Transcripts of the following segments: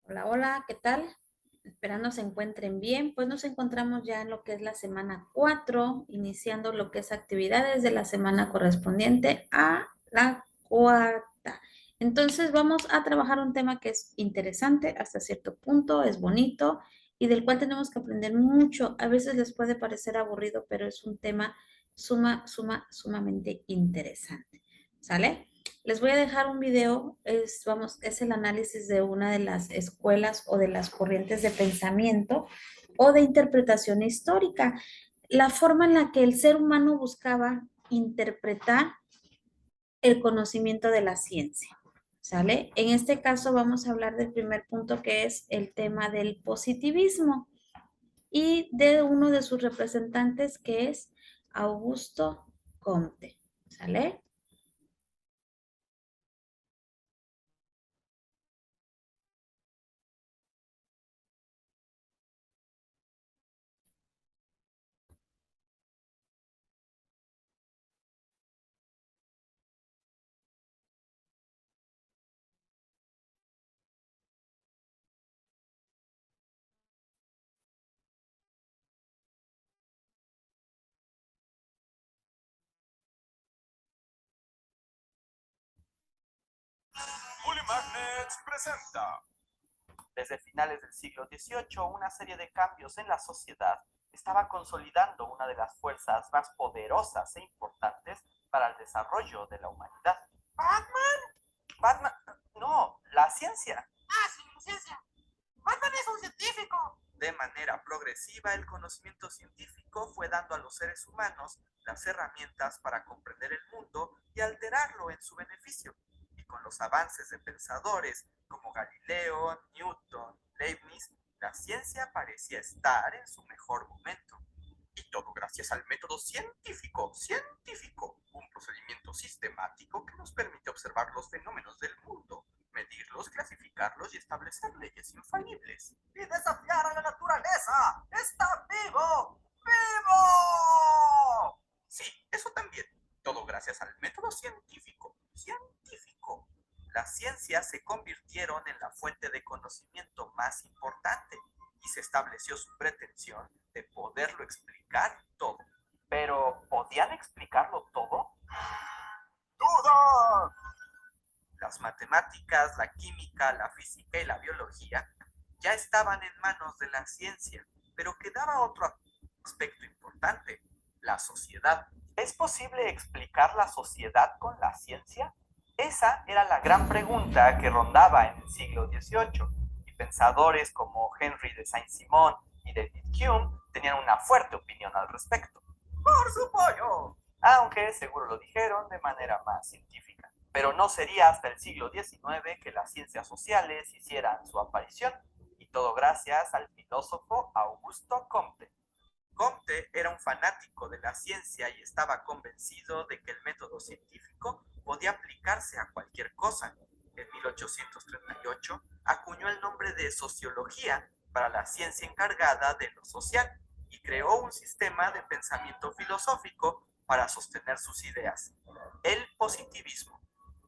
Hola, hola, ¿qué tal? Esperando se encuentren bien. Pues nos encontramos ya en lo que es la semana 4, iniciando lo que es actividades de la semana correspondiente a la cuarta. Entonces vamos a trabajar un tema que es interesante hasta cierto punto, es bonito y del cual tenemos que aprender mucho. A veces les puede parecer aburrido, pero es un tema sumamente interesante. ¿Sale? Les voy a dejar un video, es el análisis de una de las escuelas o de las corrientes de pensamiento o de interpretación histórica, la forma en la que el ser humano buscaba interpretar el conocimiento de la ciencia. ¿Sale? En este caso vamos a hablar del primer punto que es el tema del positivismo y de uno de sus representantes que es Augusto Comte. ¿Sale? Bully Magnets presenta. Desde finales del siglo XVIII, una serie de cambios en la sociedad estaba consolidando una de las fuerzas más poderosas e importantes para el desarrollo de la humanidad. ¿Batman? Batman, no, la ciencia. Ah, sí, la ciencia. Batman es un científico. De manera progresiva, el conocimiento científico fue dando a los seres humanos las herramientas para comprender el mundo y alterarlo en su beneficio. Y con los avances de pensadores como Galileo, Newton, Leibniz, la ciencia parecía estar en su mejor momento. Y todo gracias al método científico, un procedimiento sistemático que nos permite observar los fenómenos del mundo, medirlos, clasificarlos y establecer leyes infalibles. Y desafiar a la naturaleza. ¡Está vivo! ¡Vivo! Sí, eso también. Todo gracias al método científico. Las ciencias se convirtieron en la fuente de conocimiento más importante y se estableció su pretensión de poderlo explicar todo. Pero, ¿podían explicarlo todo? ¡Duda! Las matemáticas, la química, la física y la biología ya estaban en manos de la ciencia, pero quedaba otro aspecto importante, la sociedad. ¿Es posible explicar la sociedad con la ciencia? Esa era la gran pregunta que rondaba en el siglo XVIII, y pensadores como Henry de Saint-Simon y David Hume tenían una fuerte opinión al respecto. ¡Por su pollo! Aunque seguro lo dijeron de manera más científica. Pero no sería hasta el siglo XIX que las ciencias sociales hicieran su aparición, y todo gracias al filósofo Augusto Comte. Comte era un fanático de la ciencia y estaba convencido de que el método científico podía aplicarse a cualquier cosa. En 1838 acuñó el nombre de sociología para la ciencia encargada de lo social y creó un sistema de pensamiento filosófico para sostener sus ideas, el positivismo.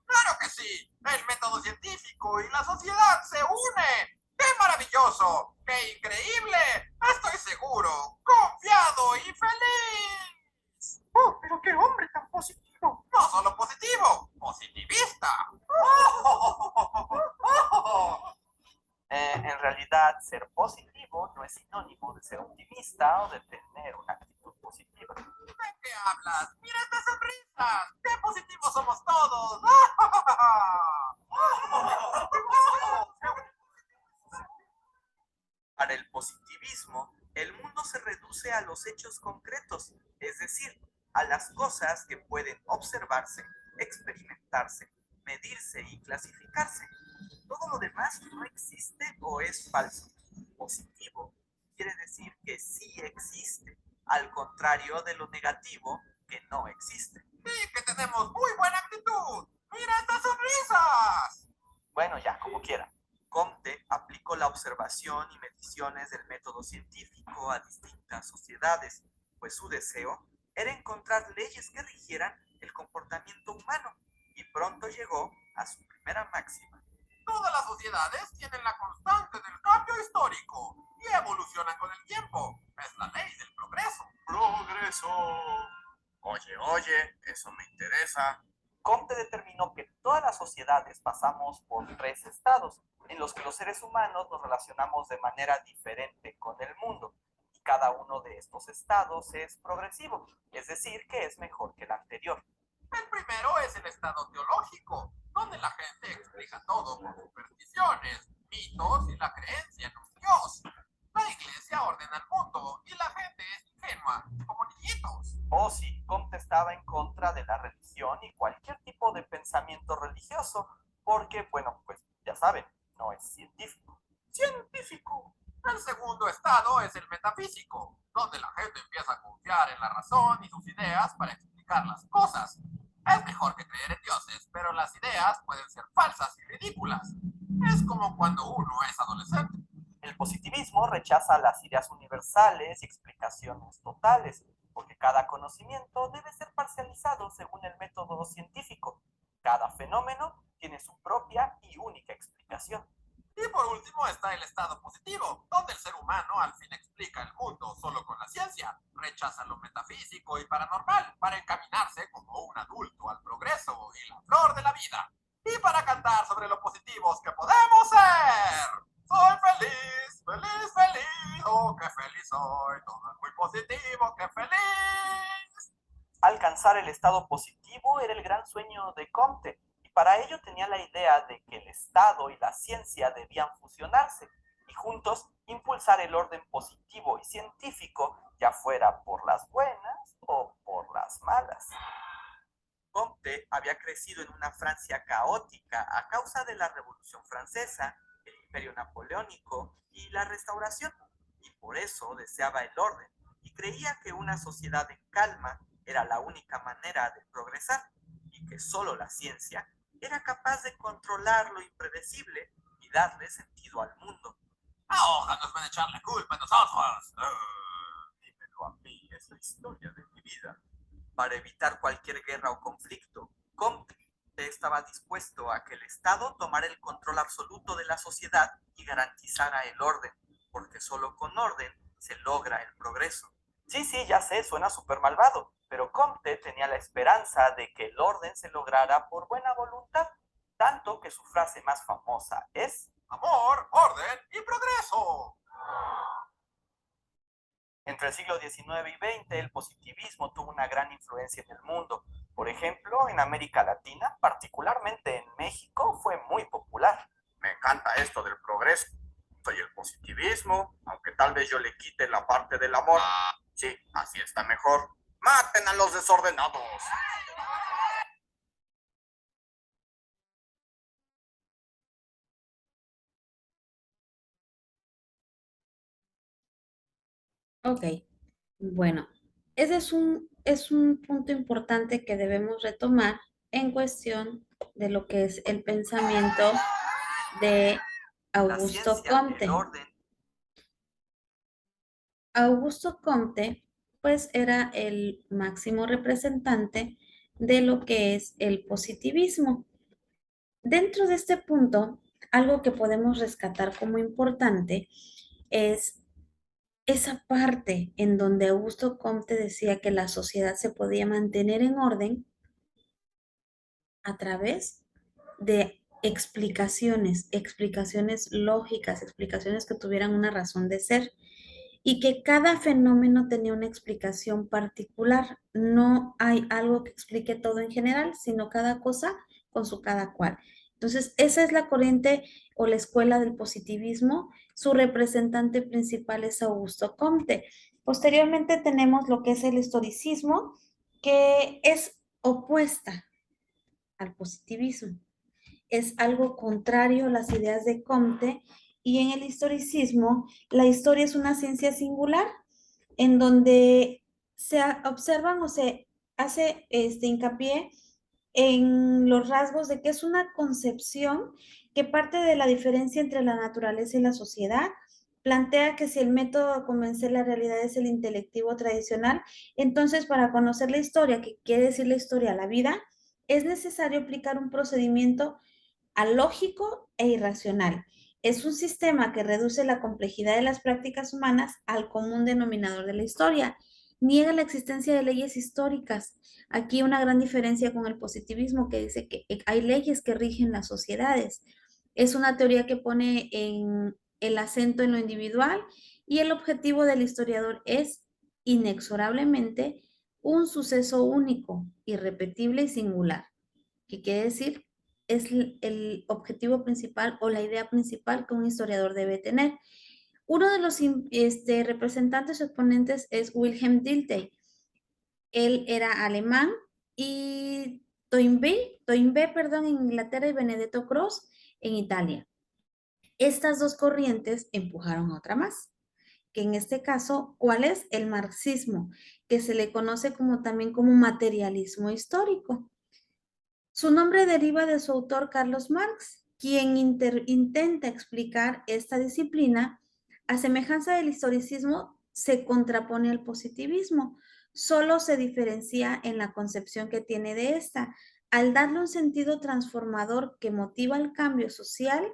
¡Claro que sí! El método científico y la sociedad se unen. ¡Qué maravilloso! ¡Qué increíble! Estoy seguro, confiado y feliz. ¡Oh, pero qué hombre tan positivo! No solo positivo, positivista. En realidad, ser positivo no es sinónimo de ser optimista o de tener una actitud positiva. ¿De qué hablas? ¡Mira estas sonrisas! ¡Qué positivos somos todos! Para el positivismo, el mundo se reduce a los hechos concretos, es decir, a las cosas que pueden observarse, experimentarse, medirse y clasificarse. Todo lo demás no existe o es falso. Positivo quiere decir que sí existe, al contrario de lo negativo, que no existe. Sí, que tenemos muy buena actitud. ¡Mira estas sonrisas! Bueno, ya, como quiera. Comte aplicó la observación y mediciones del método científico a distintas sociedades, pues su deseo era encontrar leyes que rigieran el comportamiento humano, y pronto llegó a su primera máxima. Todas las sociedades tienen la constante del cambio histórico y evolucionan con el tiempo. Es la ley del progreso. Progreso. Oye, eso me interesa. Comte determinó que todas las sociedades pasamos por tres estados, en los que los seres humanos nos relacionamos de manera diferente con el mundo. Y cada uno de estos estados es progresivo, es decir, que es mejor que el anterior. El primero es el estado teológico, donde la gente explica todo con supersticiones, mitos y la creencia en un dios. La iglesia ordena el mundo y la gente es ingenua, como niñitos. Oh, sí, Comte estaba en contra de la religión y cualquier tipo de pensamiento religioso, porque, bueno, pues ya saben, no es científico. ¡Científico! El segundo estado es el metafísico, donde la gente empieza a confiar en la razón y sus ideas para explicar las cosas. Es mejor que creer en dioses, pero las ideas pueden ser falsas y ridículas. Es como cuando uno es adolescente. El positivismo rechaza las ideas universales y explicaciones totales, porque cada conocimiento debe ser parcializado según el método científico. Cada fenómeno tiene su propia y única explicación. Y por último está el estado positivo, donde el ser humano al fin explica el mundo solo con la ciencia, rechaza lo metafísico y paranormal para encaminarse como un adulto al progreso y la flor de la vida. Y para cantar sobre lo positivos que podemos ser. Soy feliz, feliz, feliz, oh, qué feliz soy, todo es muy positivo, qué feliz. Alcanzar el estado positivo era el gran sueño de Comte, y para ello tenía la idea de que el Estado y la ciencia debían fusionarse, y juntos impulsar el orden positivo y científico, ya fuera por las buenas o por las malas. Comte había crecido en una Francia caótica a causa de la Revolución Francesa, el Imperio Napoleónico y la Restauración, y por eso deseaba el orden, y creía que una sociedad en calma era la única manera de progresar, y que solo la ciencia era capaz de controlar lo impredecible y darle sentido al mundo. Ahora nos van a echar la culpa a nosotros. Dímelo a mí, es la historia de mi vida. Para evitar cualquier guerra o conflicto, Comte estaba dispuesto a que el Estado tomara el control absoluto de la sociedad y garantizara el orden, porque solo con orden se logra el progreso. Sí, ya sé, suena súper malvado, pero Comte tenía la esperanza de que el orden se lograra por buena voluntad, tanto que su frase más famosa es: amor, orden y progreso. Entre el siglo XIX y XX, el positivismo tuvo una gran influencia en el mundo. Por ejemplo, en América Latina, particularmente en México, fue muy popular. Me encanta esto del progreso. Soy el positivismo, aunque tal vez yo le quite la parte del amor. Sí, así está mejor. ¡Maten a los desordenados! Ok, bueno, ese es un punto importante que debemos retomar en cuestión de lo que es el pensamiento de La Augusto ciencia, Comte. el orden. Augusto Comte, pues era el máximo representante de lo que es el positivismo. Dentro de este punto, algo que podemos rescatar como importante es esa parte en donde Augusto Comte decía que la sociedad se podía mantener en orden a través de explicaciones lógicas, explicaciones que tuvieran una razón de ser y que cada fenómeno tenía una explicación particular. No hay algo que explique todo en general, sino cada cosa con su cada cual. Entonces, esa es la corriente o la escuela del positivismo. Su representante principal es Augusto Comte. Posteriormente tenemos lo que es el historicismo, que es opuesta al positivismo. Es algo contrario a las ideas de Comte y en el historicismo la historia es una ciencia singular en donde se observan o se hace hincapié en los rasgos de que es una concepción que parte de la diferencia entre la naturaleza y la sociedad. Plantea que si el método de convencer la realidad es el intelectivo tradicional, entonces para conocer la historia, que quiere decir la historia, la vida, es necesario aplicar un procedimiento alógico e irracional. Es un sistema que reduce la complejidad de las prácticas humanas al común denominador de la historia. Niega la existencia de leyes históricas. Aquí una gran diferencia con el positivismo que dice que hay leyes que rigen las sociedades. Es una teoría que pone en el acento en lo individual y el objetivo del historiador es inexorablemente un suceso único, irrepetible y singular. ¿Qué quiere decir? Es el objetivo principal o la idea principal que un historiador debe tener. Uno de los representantes o exponentes es Wilhelm Dilthey. Él era alemán y Toynbee, perdón, en Inglaterra y Benedetto Croce en Italia. Estas dos corrientes empujaron a otra más, que en este caso, ¿cuál es? El marxismo, que se le conoce como también como materialismo histórico. Su nombre deriva de su autor Carlos Marx, quien intenta explicar esta disciplina. A semejanza del historicismo, se contrapone al positivismo, solo se diferencia en la concepción que tiene de esta. Al darle un sentido transformador que motiva el cambio social,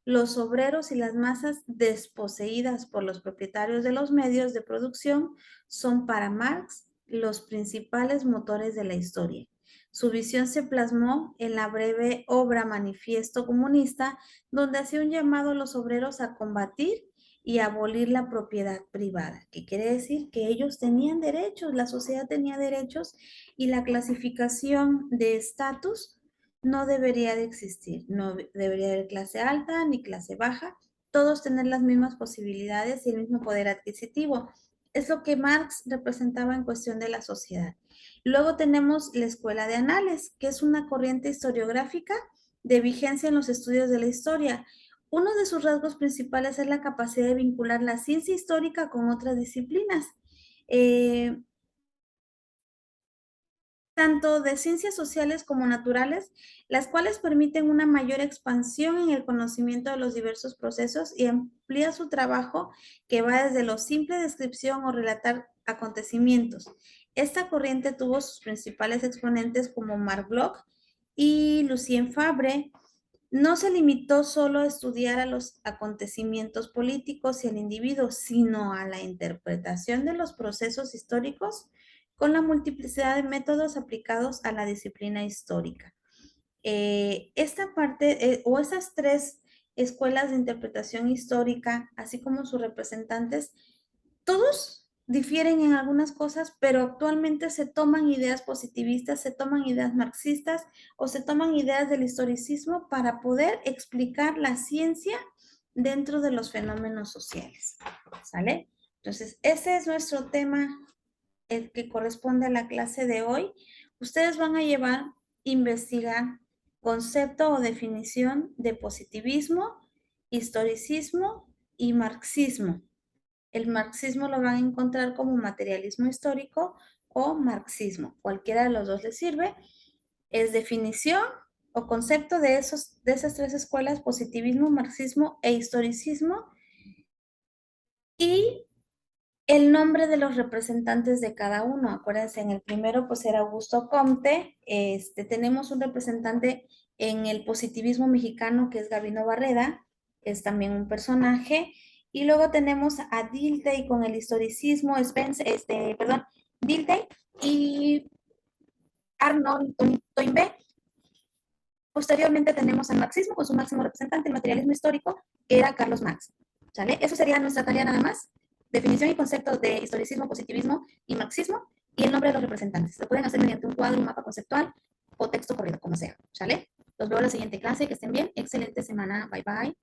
los obreros y las masas desposeídas por los propietarios de los medios de producción son para Marx los principales motores de la historia. Su visión se plasmó en la breve obra Manifiesto Comunista, donde hacía un llamado a los obreros a combatir y abolir la propiedad privada, que quiere decir que ellos tenían derechos, la sociedad tenía derechos y la clasificación de estatus no debería de existir, no debería haber clase alta ni clase baja, todos tener las mismas posibilidades y el mismo poder adquisitivo. Es lo que Marx representaba en cuestión de la sociedad. Luego tenemos la Escuela de Anales, que es una corriente historiográfica de vigencia en los estudios de la historia. Uno de sus rasgos principales es la capacidad de vincular la ciencia histórica con otras disciplinas, tanto de ciencias sociales como naturales, las cuales permiten una mayor expansión en el conocimiento de los diversos procesos y amplía su trabajo que va desde la simple descripción o relatar acontecimientos. Esta corriente tuvo sus principales exponentes como Marc Bloch y Lucien Fabre. No se limitó solo a estudiar a los acontecimientos políticos y al individuo, sino a la interpretación de los procesos históricos con la multiplicidad de métodos aplicados a la disciplina histórica. Esta parte o esas tres escuelas de interpretación histórica, así como sus representantes, todos difieren en algunas cosas, pero actualmente se toman ideas positivistas, se toman ideas marxistas o se toman ideas del historicismo para poder explicar la ciencia dentro de los fenómenos sociales. ¿Sale? Entonces, ese es nuestro tema, el que corresponde a la clase de hoy. Ustedes van a llevar, investigar concepto o definición de positivismo, historicismo y marxismo. El marxismo lo van a encontrar como materialismo histórico o marxismo. Cualquiera de los dos les sirve. Es definición o concepto de esas tres escuelas, positivismo, marxismo e historicismo. Y el nombre de los representantes de cada uno. Acuérdense, en el primero pues era Augusto Comte. Tenemos un representante en el positivismo mexicano que es Gabino Barreda, es también un personaje. Y luego tenemos a Dilthey con el historicismo, Dilthey y Arnold Toynbee. Posteriormente tenemos al marxismo con su máximo representante, el materialismo histórico, que era Carlos Marx. ¿Sale? Eso sería nuestra tarea nada más. Definición y conceptos de historicismo, positivismo y marxismo y el nombre de los representantes. Lo pueden hacer mediante un cuadro, un mapa conceptual o texto corrido, como sea. ¿Sale? Los veo en la siguiente clase. Que estén bien. Excelente semana. Bye, bye.